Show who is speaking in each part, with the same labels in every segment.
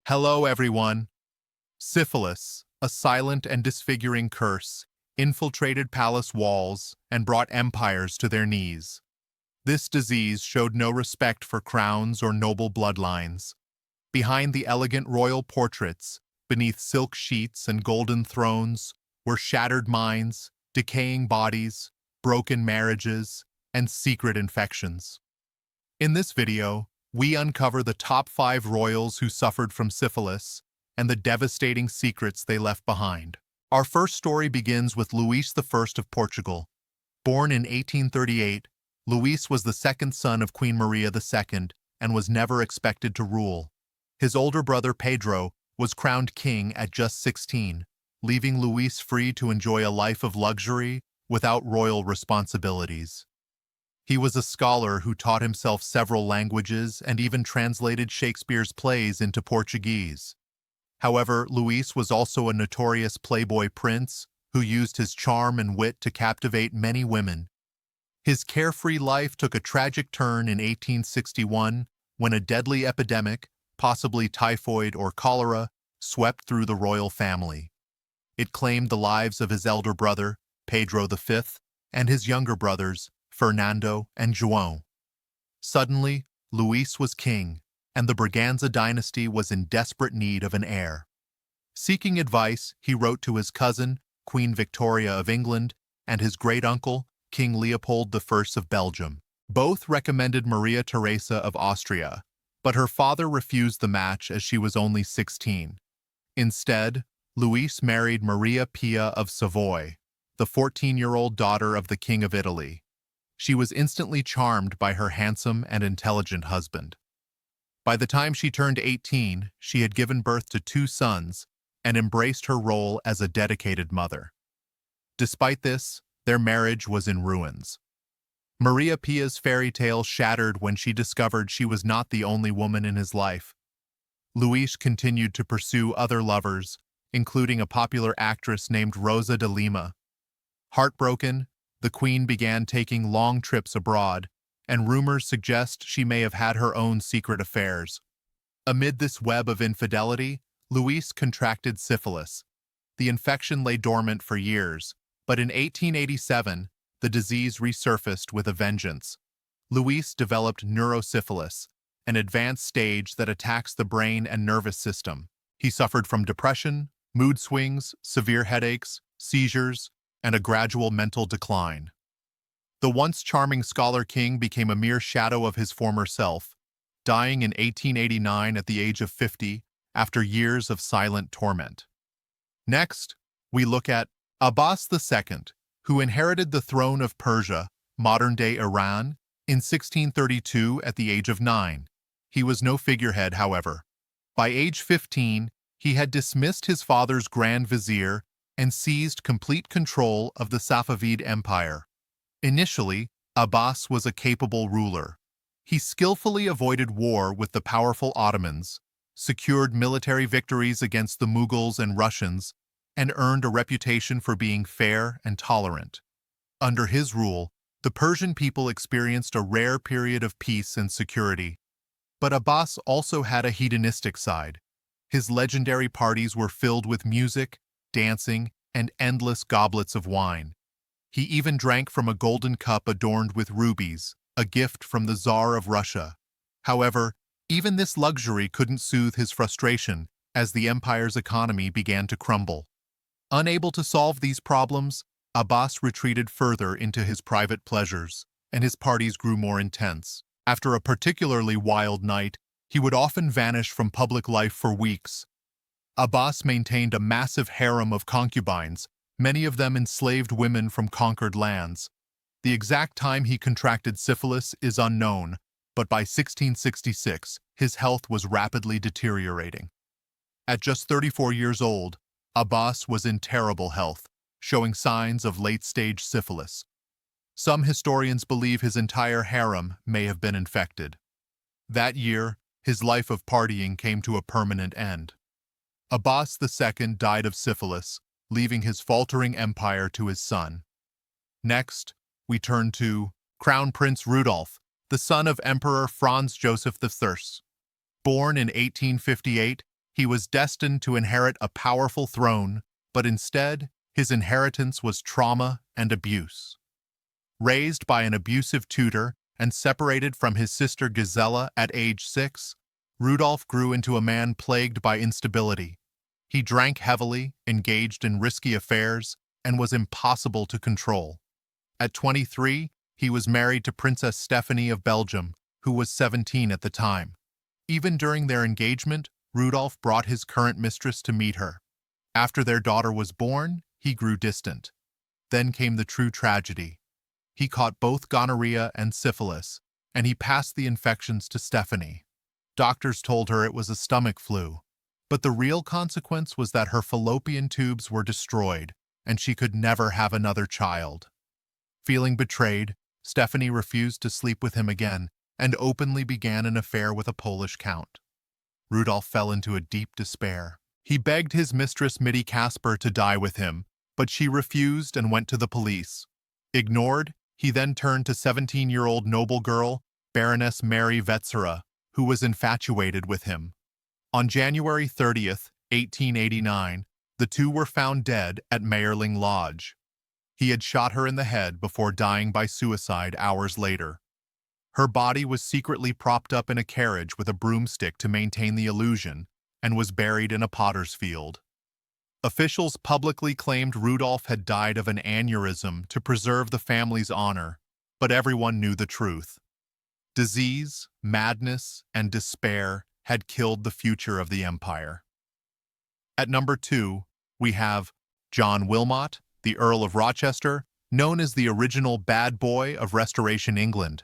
Speaker 1: Hello, everyone. Syphilis, a silent and disfiguring curse, infiltrated palace walls and brought empires to their knees. This disease showed no respect for crowns or noble bloodlines. Behind the elegant royal portraits, beneath silk sheets and golden thrones, were shattered minds, decaying bodies, broken marriages, and secret infections. In this video, we uncover the top 5 royals who suffered from syphilis and the devastating secrets they left behind. Our first story begins with Luis I of Portugal. Born in 1838, Luis was the second son of Queen Maria II and was never expected to rule. His older brother Pedro was crowned king at just 16, leaving Luis free to enjoy a life of luxury without royal responsibilities. He was a scholar who taught himself several languages and even translated Shakespeare's plays into Portuguese. However, Luis was also a notorious playboy prince who used his charm and wit to captivate many women. His carefree life took a tragic turn in 1861 when a deadly epidemic, possibly typhoid or cholera, swept through the royal family. It claimed the lives of his elder brother, Pedro V, and his younger brothers, Fernando and João. Suddenly, Luis was king, and the Braganza dynasty was in desperate need of an heir. Seeking advice, he wrote to his cousin, Queen Victoria of England, and his great-uncle, King Leopold I of Belgium. Both recommended Maria Theresa of Austria, but her father refused the match as she was only 16. Instead, Luis married Maria Pia of Savoy, the 14-year-old daughter of the King of Italy. She was instantly charmed by her handsome and intelligent husband. By the time she turned 18, she had given birth to 2 sons and embraced her role as a dedicated mother. Despite this, their marriage was in ruins. Maria Pia's fairy tale shattered when she discovered she was not the only woman in his life. Luis continued to pursue other lovers, including a popular actress named Rosa de Lima. Heartbroken, the queen began taking long trips abroad, and rumors suggest she may have had her own secret affairs. Amid this web of infidelity, Luis contracted syphilis. The infection lay dormant for years, but in 1887, the disease resurfaced with a vengeance. Luis developed neurosyphilis, an advanced stage that attacks the brain and nervous system. He suffered from depression, mood swings, severe headaches, seizures, and a gradual mental decline. The once charming scholar king became a mere shadow of his former self, dying in 1889 at the age of 50 after years of silent torment. Next, we look at Abbas II, who inherited the throne of Persia, modern-day Iran, in 1632 at the age of 9. He was no figurehead, however. By age 15, he had dismissed his father's grand vizier and seized complete control of the Safavid Empire. Initially, Abbas was a capable ruler. He skillfully avoided war with the powerful Ottomans, secured military victories against the Mughals and Russians, and earned a reputation for being fair and tolerant. Under his rule, the Persian people experienced a rare period of peace and security. But Abbas also had a hedonistic side. His legendary parties were filled with music, dancing, and endless goblets of wine. He even drank from a golden cup adorned with rubies, a gift from the Tsar of Russia. However, even this luxury couldn't soothe his frustration as the empire's economy began to crumble. Unable to solve these problems, Abbas retreated further into his private pleasures, and his parties grew more intense. After a particularly wild night, he would often vanish from public life for weeks. Abbas maintained a massive harem of concubines, many of them enslaved women from conquered lands. The exact time he contracted syphilis is unknown, but by 1666, his health was rapidly deteriorating. At just 34 years old, Abbas was in terrible health, showing signs of late-stage syphilis. Some historians believe his entire harem may have been infected. That year, his life of partying came to a permanent end. Abbas II died of syphilis, leaving his faltering empire to his son. Next, we turn to Crown Prince Rudolf, the son of Emperor Franz Joseph I. Born in 1858, He was destined to inherit a powerful throne, but instead, his inheritance was trauma and abuse. Raised by an abusive tutor and separated from his sister Gisela at age 6, Rudolf grew into a man plagued by instability. He drank heavily, engaged in risky affairs, and was impossible to control. At 23, he was married to Princess Stephanie of Belgium, who was 17 at the time. Even during their engagement, Rudolf brought his current mistress to meet her. After their daughter was born, he grew distant. Then came the true tragedy. He caught both gonorrhea and syphilis, and he passed the infections to Stephanie. Doctors told her it was a stomach flu, but the real consequence was that her fallopian tubes were destroyed, and she could never have another child. Feeling betrayed, Stephanie refused to sleep with him again and openly began an affair with a Polish count. Rudolf fell into a deep despair. He begged his mistress Mitty Casper to die with him, but she refused and went to the police. Ignored, he then turned to 17-year-old noble girl, Baroness Mary Wetzera, who was infatuated with him. On January 30th, 1889, the two were found dead at Mayerling Lodge. He had shot her in the head before dying by suicide hours later. Her body was secretly propped up in a carriage with a broomstick to maintain the illusion and was buried in a potter's field. Officials publicly claimed Rudolf had died of an aneurysm to preserve the family's honor, but everyone knew the truth. Disease, madness, and despair had killed the future of the empire. At number 2, we have John Wilmot, the Earl of Rochester, known as the original bad boy of Restoration England.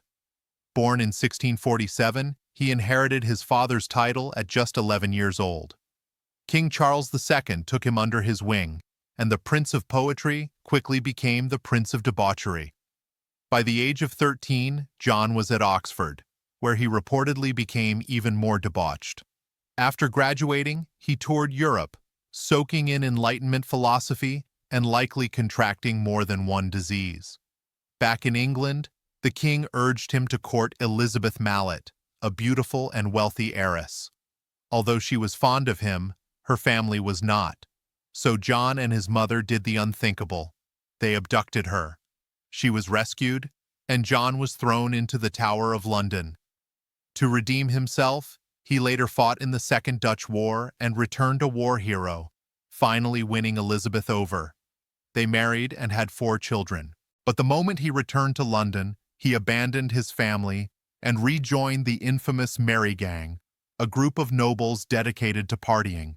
Speaker 1: Born in 1647, he inherited his father's title at just 11 years old. King Charles II took him under his wing, and the Prince of Poetry quickly became the Prince of Debauchery. By the age of 13, John was at Oxford, where he reportedly became even more debauched. After graduating, he toured Europe, soaking in Enlightenment philosophy and likely contracting more than one disease. Back in England, the king urged him to court Elizabeth Mallet, a beautiful and wealthy heiress. Although she was fond of him, her family was not. So John and his mother did the unthinkable. They abducted her. She was rescued, and John was thrown into the Tower of London. To redeem himself, he later fought in the Second Dutch War and returned a war hero, finally winning Elizabeth over. They married and had 4 children. But the moment he returned to London, he abandoned his family and rejoined the infamous Merry Gang, a group of nobles dedicated to partying.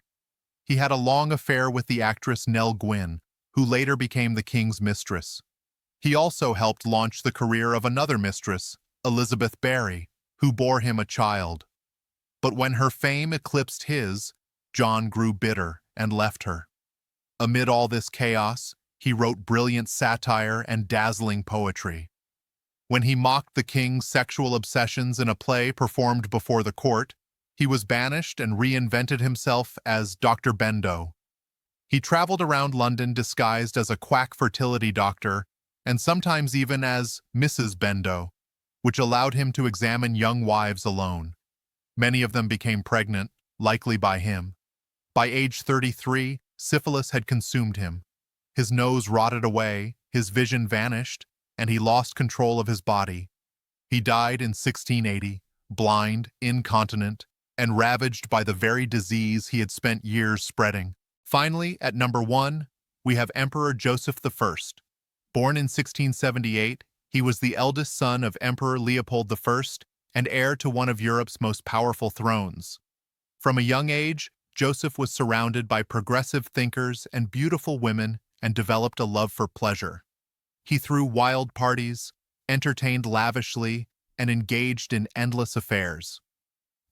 Speaker 1: He had a long affair with the actress Nell Gwynn, who later became the king's mistress. He also helped launch the career of another mistress, Elizabeth Barry, who bore him a child. But when her fame eclipsed his, John grew bitter and left her. Amid all this chaos, he wrote brilliant satire and dazzling poetry. When he mocked the king's sexual obsessions in a play performed before the court, he was banished and reinvented himself as Dr. Bendo. He traveled around London disguised as a quack fertility doctor and sometimes even as Mrs. Bendo, which allowed him to examine young wives alone. Many of them became pregnant, likely by him. By age 33, syphilis had consumed him. His nose rotted away, his vision vanished, and he lost control of his body. He died in 1680, blind, incontinent, and ravaged by the very disease he had spent years spreading. Finally, at number 1, we have Emperor Joseph I. Born in 1678, he was the eldest son of Emperor Leopold I and heir to one of Europe's most powerful thrones. From a young age, Joseph was surrounded by progressive thinkers and beautiful women and developed a love for pleasure. He threw wild parties, entertained lavishly, and engaged in endless affairs.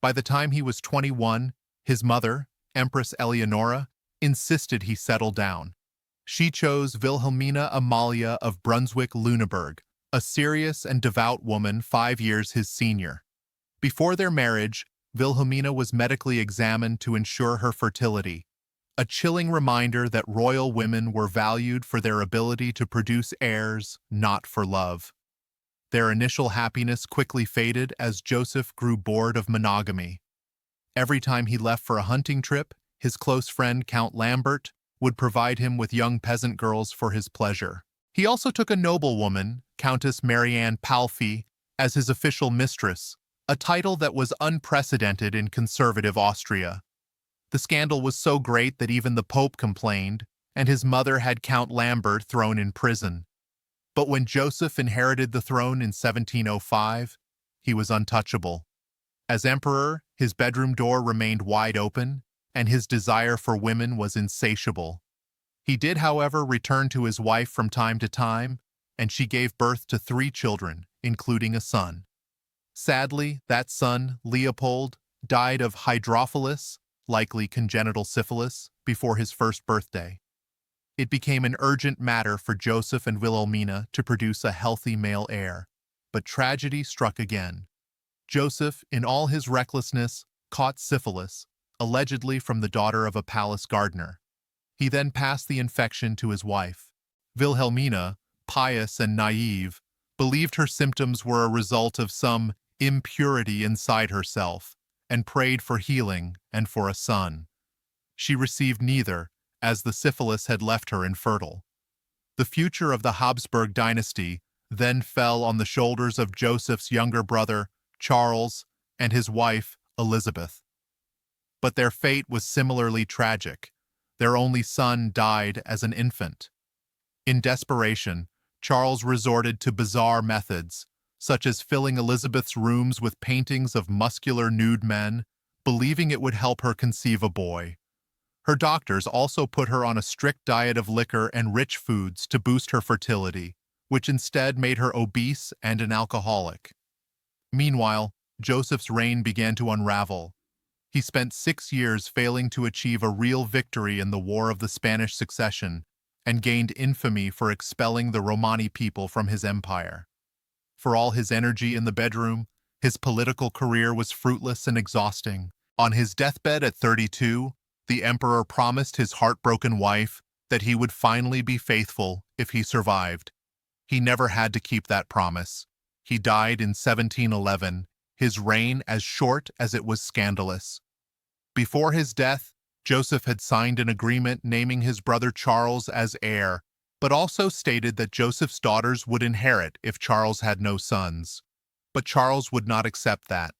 Speaker 1: By the time he was 21, his mother, Empress Eleonora, insisted he settle down. She chose Wilhelmina Amalia of Brunswick-Lüneburg, a serious and devout woman 5 years his senior. Before their marriage, Wilhelmina was medically examined to ensure her fertility, a chilling reminder that royal women were valued for their ability to produce heirs, not for love. Their initial happiness quickly faded as Joseph grew bored of monogamy. Every time he left for a hunting trip, his close friend Count Lambert would provide him with young peasant girls for his pleasure. He also took a noblewoman, Countess Marianne Palffy, as his official mistress, a title that was unprecedented in conservative Austria. The scandal was so great that even the Pope complained, and his mother had Count Lambert thrown in prison. But when Joseph inherited the throne in 1705, he was untouchable. As emperor, his bedroom door remained wide open, and his desire for women was insatiable. He did, however, return to his wife from time to time, and she gave birth to 3 children, including a son. Sadly, that son, Leopold, died of hydrophilus, likely congenital syphilis, before his first birthday. It became an urgent matter for Joseph and Wilhelmina to produce a healthy male heir, but tragedy struck again. Joseph, in all his recklessness, caught syphilis, allegedly from the daughter of a palace gardener. He then passed the infection to his wife. Wilhelmina, pious and naive, believed her symptoms were a result of some impurity inside herself, and prayed for healing and for a son. She received neither, as the syphilis had left her infertile. The future of the Habsburg dynasty then fell on the shoulders of Joseph's younger brother, Charles, and his wife, Elizabeth. But their fate was similarly tragic. Their only son died as an infant. In desperation, Charles resorted to bizarre methods, such as filling Elizabeth's rooms with paintings of muscular nude men, believing it would help her conceive a boy. Her doctors also put her on a strict diet of liquor and rich foods to boost her fertility, which instead made her obese and an alcoholic. Meanwhile, Joseph's reign began to unravel. He spent 6 years failing to achieve a real victory in the War of the Spanish Succession and gained infamy for expelling the Romani people from his empire. For all his energy in the bedroom, his political career was fruitless and exhausting. On his deathbed at 32, the emperor promised his heartbroken wife that he would finally be faithful if he survived. He never had to keep that promise. He died in 1711, his reign as short as it was scandalous. Before his death, Joseph had signed an agreement naming his brother Charles as heir, but also stated that Joseph's daughters would inherit if Charles had no sons. But Charles would not accept that.